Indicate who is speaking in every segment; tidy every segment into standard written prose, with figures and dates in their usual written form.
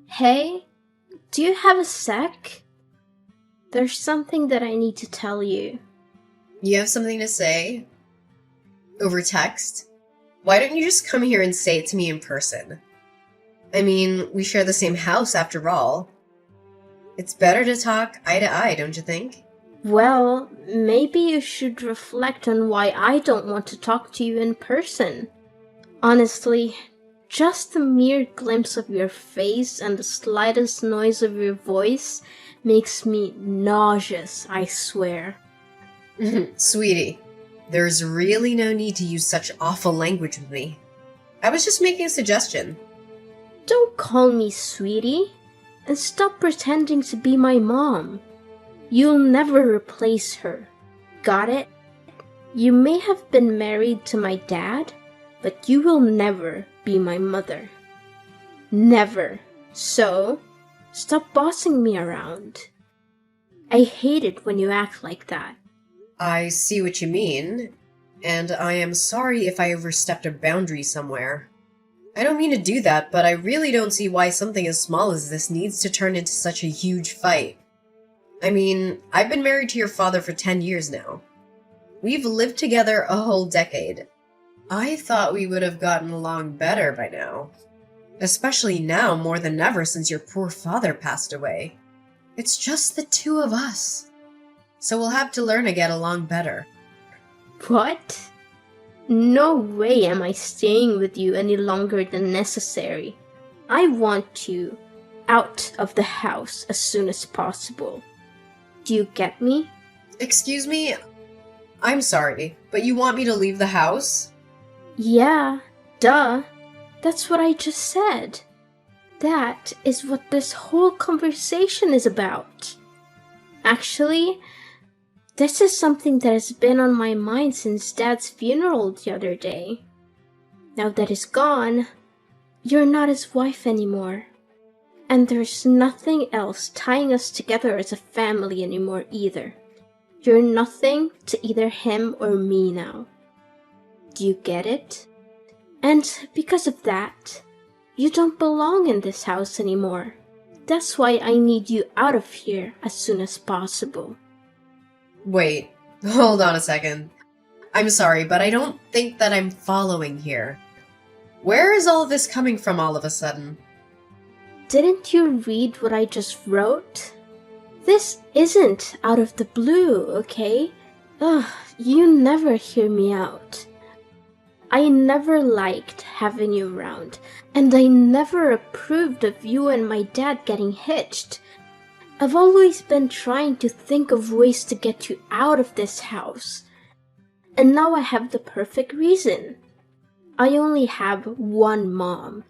Speaker 1: Hey, do you have a sec? There's something that I need to tell you.
Speaker 2: You have something to say? Over text? Why don't you just come here and say it to me in person? I mean, we share the same house after all. It's better to talk eye to eye, don't you think?
Speaker 1: Well, maybe you should reflect on why I don't want to talk to you in person. Honestly, just the mere glimpse of your face and the slightest noise of your voice makes me nauseous, I swear.
Speaker 2: Sweetie, there's really no need to use such awful language with me. I was just making a suggestion.
Speaker 1: Don't call me sweetie, and stop pretending to be my mom. You'll never replace her. Got it? You may have been married to my dad, but you will never be my mother. Never. So, stop bossing me around. I hate it when you act like that.
Speaker 2: I see what you mean, and I am sorry if I overstepped a boundary somewhere. I don't mean to do that, but I really don't see why something as small as this needs to turn into such a huge fight. I mean, I've been married to your father for 10 years now. We've lived together a whole decade. I thought we would have gotten along better by now. Especially now more than ever since your poor father passed away. It's just the two of us. So we'll have to learn to get along better.
Speaker 1: What? No way am I staying with you any longer than necessary. I want you out of the house as soon as possible. Do you get me?
Speaker 2: Excuse me? I'm sorry, but you want me to leave the house?
Speaker 1: Yeah, duh. That's what I just said. That is what this whole conversation is about. Actually, this is something that has been on my mind since Dad's funeral the other day. Now that he's gone, you're not his wife anymore. And there's nothing else tying us together as a family anymore either. You're nothing to either him or me now. Do you get it? And because of that, you don't belong in this house anymore. That's why I need you out of here as soon as possible.
Speaker 2: Wait, hold on a second. I'm sorry, but I don't think that I'm following here. Where is all this coming from all of a sudden?
Speaker 1: Didn't you read what I just wrote? This isn't out of the blue, okay? Ugh, you never hear me out. I never liked having you around, and I never approved of you and my dad getting hitched. I've always been trying to think of ways to get you out of this house. And now I have the perfect reason. I only have one mom.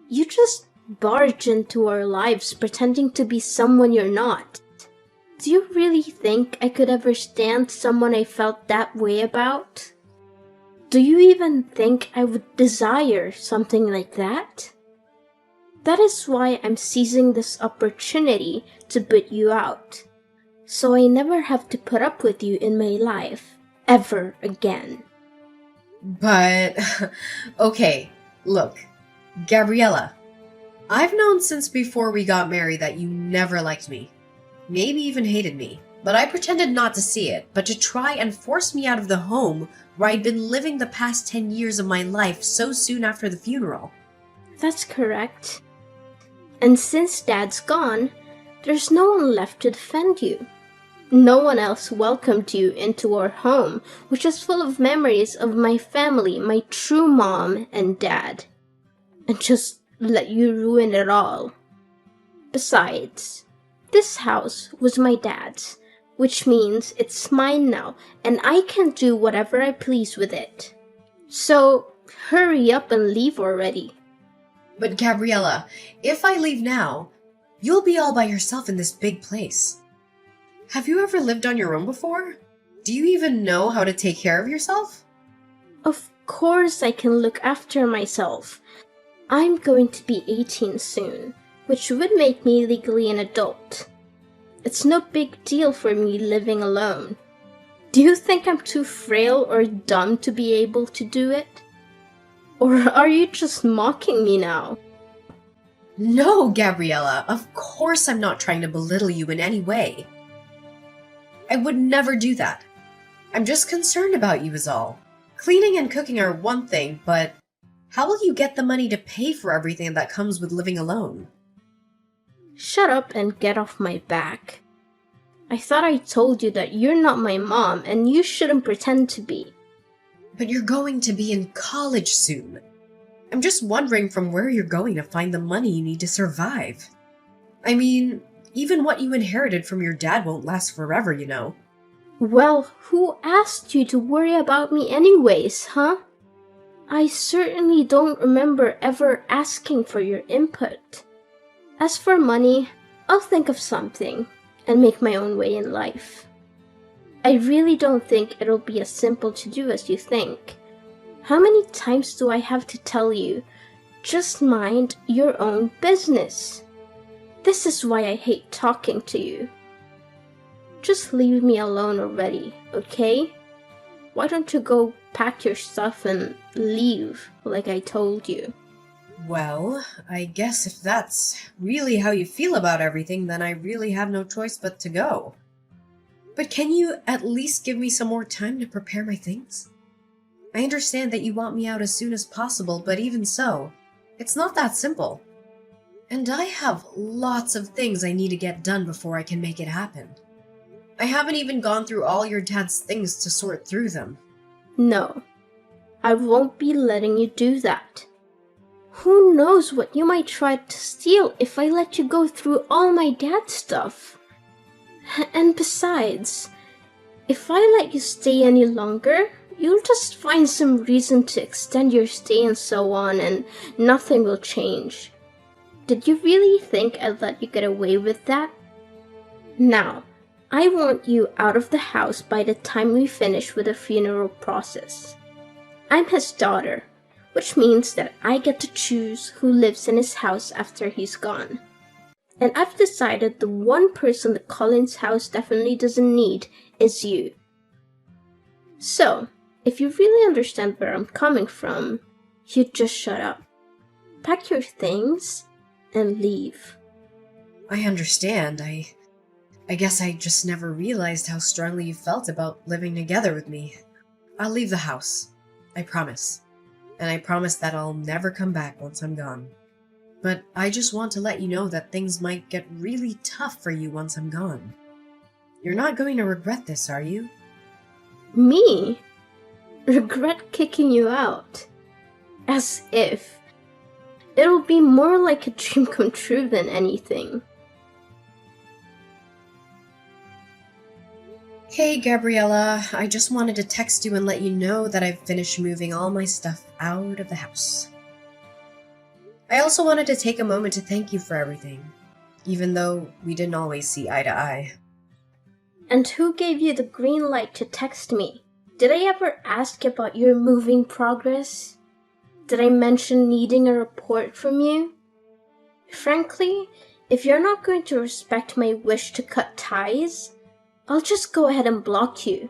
Speaker 1: You just barge into our lives pretending to be someone you're not. Do you really think I could ever stand someone I felt that way about? Do you even think I would desire something like that? That is why I'm seizing this opportunity to boot you out, so I never have to put up with you in my life, ever again.
Speaker 2: But, okay, look, Gabriella, I've known since before we got married that you never liked me, maybe even hated me, but I pretended not to see it, but to try and force me out of the home where I'd been living the past 10 years of my life so soon after the funeral.
Speaker 1: That's correct. And since Dad's gone, there's no one left to defend you. No one else welcomed you into our home, which is full of memories of my family, my true mom and dad. And just let you ruin it all. Besides, this house was my dad's, which means it's mine now, and I can do whatever I please with it. So, hurry up and leave already.
Speaker 2: But Gabriella, if I leave now, you'll be all by yourself in this big place. Have you ever lived on your own before? Do you even know how to take care of yourself?
Speaker 1: Of course I can look after myself. I'm going to be 18 soon, which would make me legally an adult. It's no big deal for me living alone. Do you think I'm too frail or dumb to be able to do it? Or are you just mocking me now?
Speaker 2: No, Gabriella, of course I'm not trying to belittle you in any way. I would never do that. I'm just concerned about you is all. Cleaning and cooking are one thing, but how will you get the money to pay for everything that comes with living alone?
Speaker 1: Shut up and get off my back. I thought I told you that you're not my mom and you shouldn't pretend to be.
Speaker 2: But you're going to be in college soon. I'm just wondering from where you're going to find the money you need to survive. I mean, even what you inherited from your dad won't last forever, you know.
Speaker 1: Well, who asked you to worry about me anyways, huh? I certainly don't remember ever asking for your input. As for money, I'll think of something and make my own way in life. I really don't think it'll be as simple to do as you think. How many times do I have to tell you, just mind your own business? This is why I hate talking to you. Just leave me alone already, okay? Why don't you go pack your stuff and leave like I told you?
Speaker 2: Well, I guess if that's really how you feel about everything, then I really have no choice but to go. But can you at least give me some more time to prepare my things? I understand that you want me out as soon as possible, but even so, it's not that simple. And I have lots of things I need to get done before I can make it happen. I haven't even gone through all your dad's things to sort through them.
Speaker 1: No, I won't be letting you do that. Who knows what you might try to steal if I let you go through all my dad's stuff? And besides, if I let you stay any longer, you'll just find some reason to extend your stay and so on, and nothing will change. Did you really think I'd let you get away with that? Now, I want you out of the house by the time we finish with the funeral process. I'm his daughter, which means that I get to choose who lives in his house after he's gone. And I've decided the one person that Colin's house definitely doesn't need is you. So, if you really understand where I'm coming from, you just shut up. Pack your things and leave.
Speaker 2: I understand. I guess I just never realized how strongly you felt about living together with me. I'll leave the house. I promise. And I promise that I'll never come back once I'm gone. But I just want to let you know that things might get really tough for you once I'm gone. You're not going to regret this, are you?
Speaker 1: Me? Regret kicking you out? As if. It'll be more like a dream come true than anything.
Speaker 2: Hey, Gabriella, I just wanted to text you and let you know that I've finished moving all my stuff out of the house. I also wanted to take a moment to thank you for everything, even though we didn't always see eye to eye.
Speaker 1: And who gave you the green light to text me? Did I ever ask about your moving progress? Did I mention needing a report from you? Frankly, if you're not going to respect my wish to cut ties, I'll just go ahead and block you.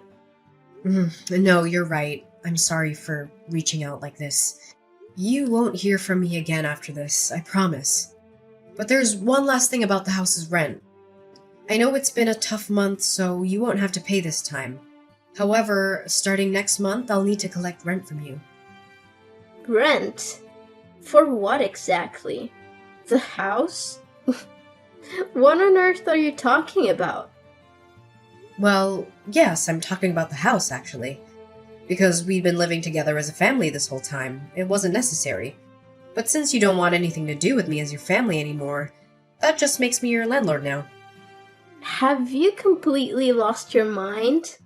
Speaker 2: No, you're right. I'm sorry for reaching out like this. You won't hear from me again after this, I promise. But there's one last thing about the house's rent. I know it's been a tough month, so you won't have to pay this time. However, starting next month, I'll need to collect rent from you.
Speaker 1: Rent? For what exactly? The house? What on earth are you talking about?
Speaker 2: Well, yes, I'm talking about the house, actually. Because we've been living together as a family this whole time, it wasn't necessary. But since you don't want anything to do with me as your family anymore, that just makes me your landlord now.
Speaker 1: Have you completely lost your mind?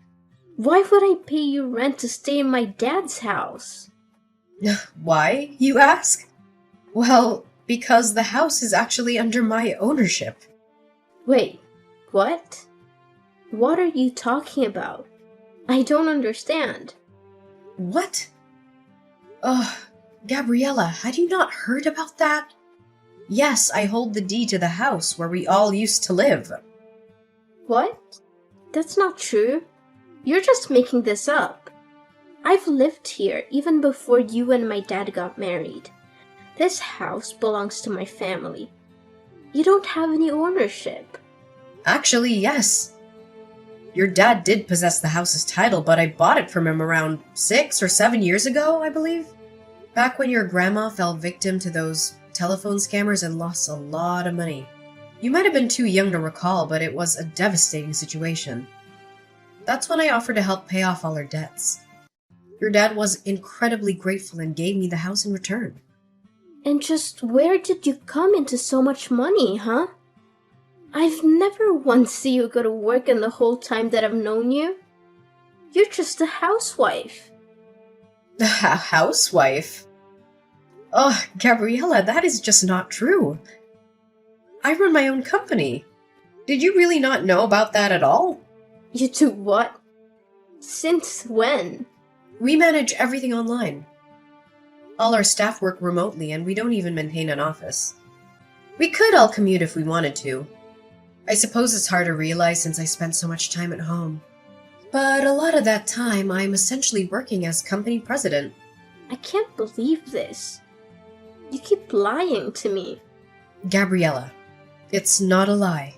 Speaker 1: Why would I pay you rent to stay in my dad's house?
Speaker 2: Why, you ask? Well, because the house is actually under my ownership.
Speaker 1: Wait, what? What are you talking about? I don't understand.
Speaker 2: What? Ugh, Gabriella, had you not heard about that? Yes, I hold the deed to the house where we all used to live.
Speaker 1: What? That's not true. You're just making this up. I've lived here even before you and my dad got married. This house belongs to my family. You don't have any ownership.
Speaker 2: Actually, yes. Your dad did possess the house's title, but I bought it from him around 6 or 7 years ago, I believe. Back when your grandma fell victim to those telephone scammers and lost a lot of money. You might have been too young to recall, but it was a devastating situation. That's when I offered to help pay off all her debts. Your dad was incredibly grateful and gave me the house in return.
Speaker 1: And just where did you come into so much money, huh? I've never once seen you go to work in the whole time that I've known you. You're just a housewife.
Speaker 2: A housewife? Oh, Gabriella, that is just not true. I run my own company. Did you really not know about that at all?
Speaker 1: You do what? Since when?
Speaker 2: We manage everything online. All our staff work remotely and we don't even maintain an office. We could all commute if we wanted to. I suppose it's hard to realize since I spent so much time at home. But a lot of that time, I'm essentially working as company president.
Speaker 1: I can't believe this. You keep lying to me.
Speaker 2: Gabriella, it's not a lie.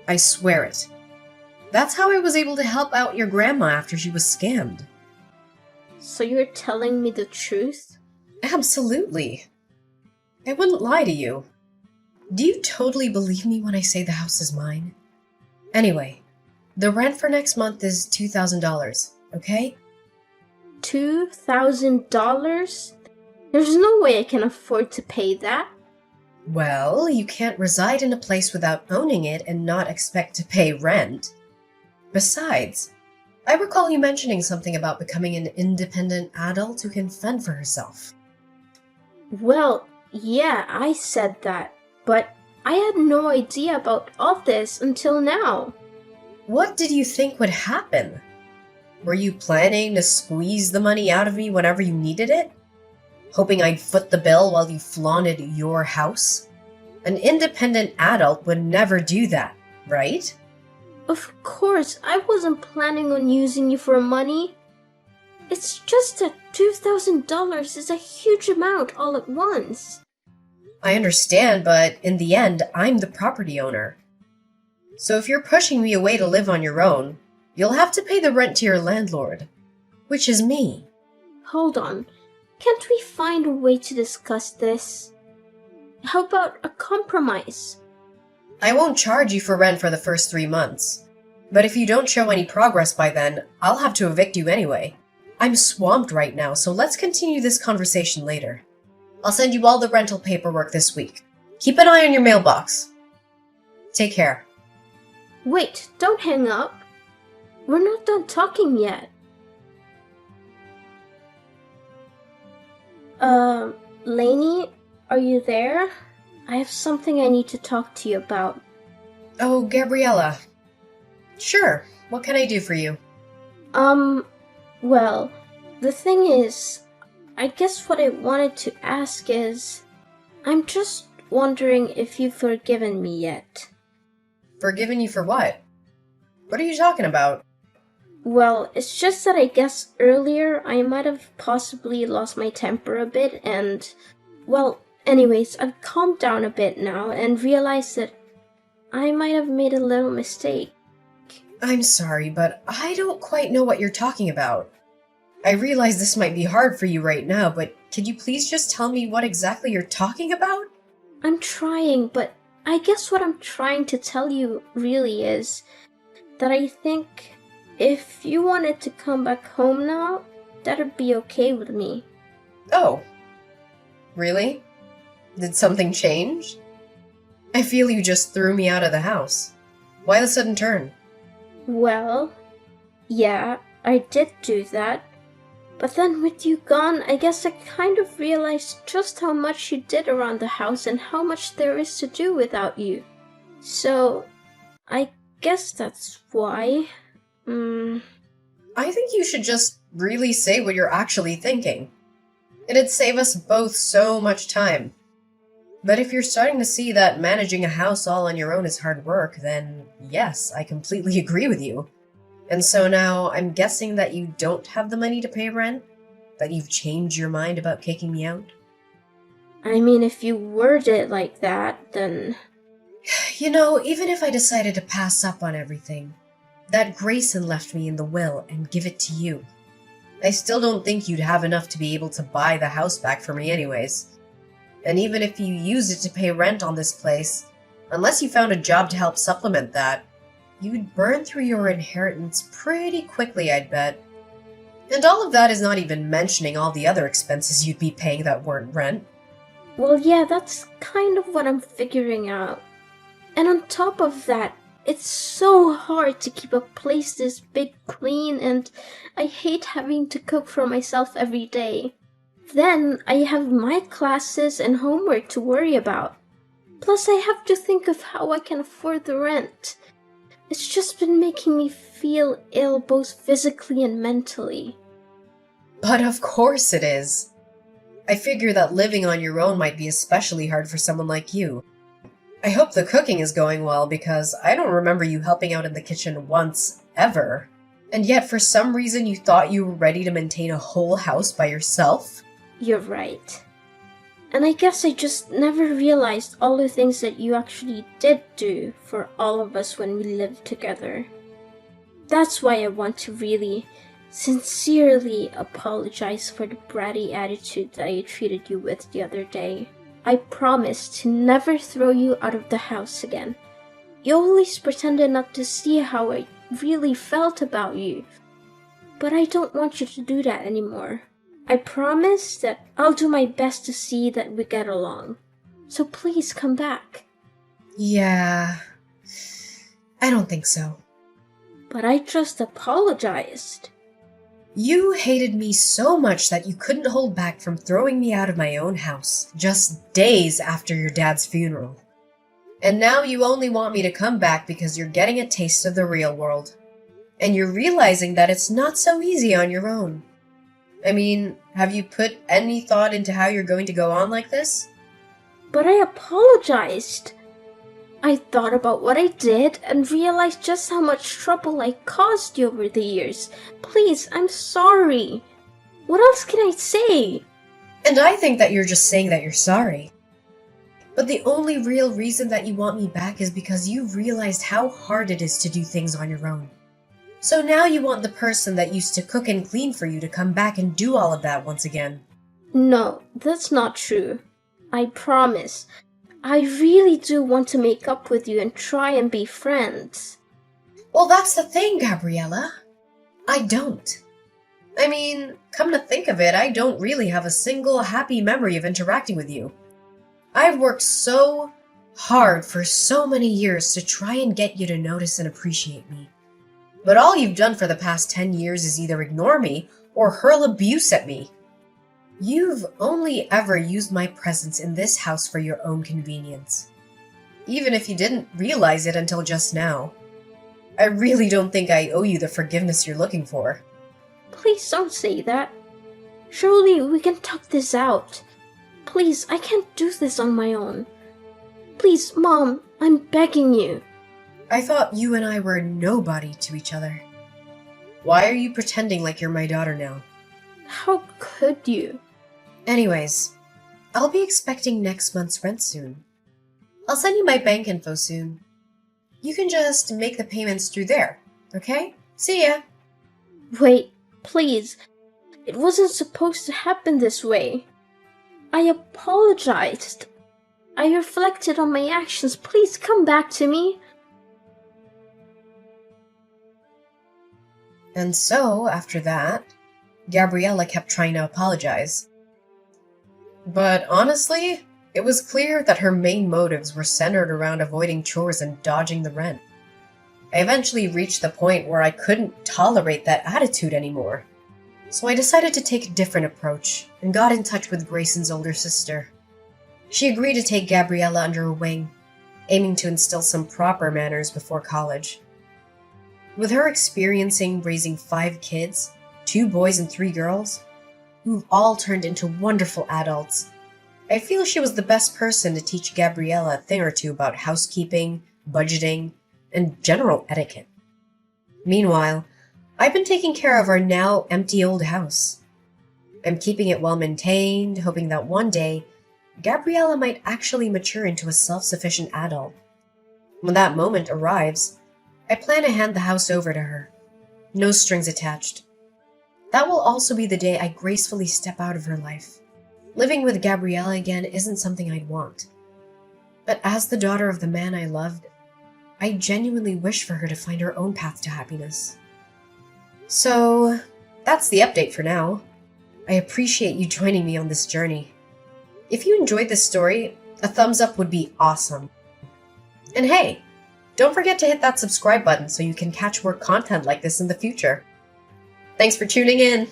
Speaker 2: I swear it. That's how I was able to help out your grandma after she was scammed.
Speaker 1: So you're telling me the truth?
Speaker 2: Absolutely. I wouldn't lie to you. Do you totally believe me when I say the house is mine? Anyway, the rent for next month is $2,000, okay?
Speaker 1: $2,000? There's no way I can afford to pay that.
Speaker 2: Well, you can't reside in a place without owning it and not expect to pay rent. Besides, I recall you mentioning something about becoming an independent adult who can fend for herself.
Speaker 1: Well, yeah, I said that, but I had no idea about all this until now.
Speaker 2: What did you think would happen? Were you planning to squeeze the money out of me whenever you needed it? Hoping I'd foot the bill while you flaunted your house? An independent adult would never do that, right?
Speaker 1: Of course, I wasn't planning on using you for money. It's just that $2,000 is a huge amount all at once.
Speaker 2: I understand, but in the end, I'm the property owner. So if you're pushing me away to live on your own, you'll have to pay the rent to your landlord, which is me.
Speaker 1: Hold on. Can't we find a way to discuss this? How about a compromise?
Speaker 2: I won't charge you for rent for the first 3 months. But if you don't show any progress by then, I'll have to evict you anyway. I'm swamped right now, so let's continue this conversation later. I'll send you all the rental paperwork this week. Keep an eye on your mailbox. Take care.
Speaker 1: Wait, don't hang up. We're not done talking yet. Lainey, are you there? I have something I need to talk to you about.
Speaker 2: Oh, Gabriella. Sure, what can I do for you?
Speaker 1: Well, the thing is, I guess what I wanted to ask is, I'm just wondering if you've forgiven me yet.
Speaker 2: Forgiven you for what? What are you talking about?
Speaker 1: Well, it's just that I guess earlier I might have possibly lost my temper a bit and, well, anyways, I've calmed down a bit now and realized that I might have made a little mistake.
Speaker 2: I'm sorry, but I don't quite know what you're talking about. I realize this might be hard for you right now, but could you please just tell me what exactly you're talking about?
Speaker 1: I'm trying, but I guess what I'm trying to tell you really is that I think if you wanted to come back home now, that'd be okay with me.
Speaker 2: Oh. Really? Did something change? I feel you just threw me out of the house. Why the sudden turn?
Speaker 1: Well, yeah, I did do that. But then with you gone, I guess I kind of realized just how much you did around the house and how much there is to do without you. So, I guess that's why.
Speaker 2: I think you should just really say what you're actually thinking. It'd save us both so much time. But if you're starting to see that managing a house all on your own is hard work, then yes, I completely agree with you. And so now I'm guessing that you don't have the money to pay rent? That you've changed your mind about kicking me out?
Speaker 1: I mean, if you word it like that, then...
Speaker 2: You know, even if I decided to pass up on everything that Grayson left me in the will and give it to you, I still don't think you'd have enough to be able to buy the house back for me anyways. And even if you used it to pay rent on this place, unless you found a job to help supplement that, you'd burn through your inheritance pretty quickly, I'd bet. And all of that is not even mentioning all the other expenses you'd be paying that weren't rent.
Speaker 1: Well, yeah, that's kind of what I'm figuring out. And on top of that, it's so hard to keep a place this big clean, and I hate having to cook for myself every day. Then I have my classes and homework to worry about. Plus I have to think of how I can afford the rent. It's just been making me feel ill both physically and mentally.
Speaker 2: But of course it is. I figure that living on your own might be especially hard for someone like you. I hope the cooking is going well, because I don't remember you helping out in the kitchen once, ever. And yet for some reason you thought you were ready to maintain a whole house by yourself?
Speaker 1: You're right. And I guess I just never realized all the things that you actually did do for all of us when we lived together. That's why I want to really, sincerely apologize for the bratty attitude that I treated you with the other day. I promise to never throw you out of the house again. You always pretended not to see how I really felt about you, but I don't want you to do that anymore. I promise that I'll do my best to see that we get along. So please come back.
Speaker 2: Yeah, I don't think so.
Speaker 1: But I just apologized.
Speaker 2: You hated me so much that you couldn't hold back from throwing me out of my own house just days after your dad's funeral. And now you only want me to come back because you're getting a taste of the real world. And you're realizing that it's not so easy on your own. I mean, have you put any thought into how you're going to go on like this?
Speaker 1: But I apologized. I thought about what I did and realized just how much trouble I caused you over the years. Please, I'm sorry. What else can I say?
Speaker 2: And I think that you're just saying that you're sorry. But the only real reason that you want me back is because you realized how hard it is to do things on your own. So now you want the person that used to cook and clean for you to come back and do all of that once again.
Speaker 1: No, that's not true. I promise. I really do want to make up with you and try and be friends.
Speaker 2: Well, that's the thing, Gabriella. I don't. I mean, come to think of it, I don't really have a single happy memory of interacting with you. I've worked so hard for so many years to try and get you to notice and appreciate me. But all you've done for the past 10 years is either ignore me or hurl abuse at me. You've only ever used my presence in this house for your own convenience. Even if you didn't realize it until just now. I really don't think I owe you the forgiveness you're looking for.
Speaker 1: Please don't say that. Surely we can talk this out. Please, I can't do this on my own. Please, Mom, I'm begging you.
Speaker 2: I thought you and I were nobody to each other. Why are you pretending like you're my daughter now?
Speaker 1: How could you?
Speaker 2: Anyways, I'll be expecting next month's rent soon. I'll send you my bank info soon. You can just make the payments through there, okay? See ya!
Speaker 1: Wait, please. It wasn't supposed to happen this way. I apologized. I reflected on my actions. Please come back to me.
Speaker 2: And so, after that, Gabriella kept trying to apologize. But honestly, it was clear that her main motives were centered around avoiding chores and dodging the rent. I eventually reached the point where I couldn't tolerate that attitude anymore. So I decided to take a different approach and got in touch with Grayson's older sister. She agreed to take Gabriella under her wing, aiming to instill some proper manners before college. With her experiencing raising 5 kids, 2 boys and 3 girls, who've all turned into wonderful adults, I feel she was the best person to teach Gabriella a thing or two about housekeeping, budgeting, and general etiquette. Meanwhile, I've been taking care of our now empty old house. I'm keeping it well maintained, hoping that one day Gabriella might actually mature into a self-sufficient adult. When that moment arrives, I plan to hand the house over to her. No strings attached. That will also be the day I gracefully step out of her life. Living with Gabriella again isn't something I'd want. But as the daughter of the man I loved, I genuinely wish for her to find her own path to happiness. So, that's the update for now. I appreciate you joining me on this journey. If you enjoyed this story, a thumbs up would be awesome. And hey, don't forget to hit that subscribe button so you can catch more content like this in the future. Thanks for tuning in!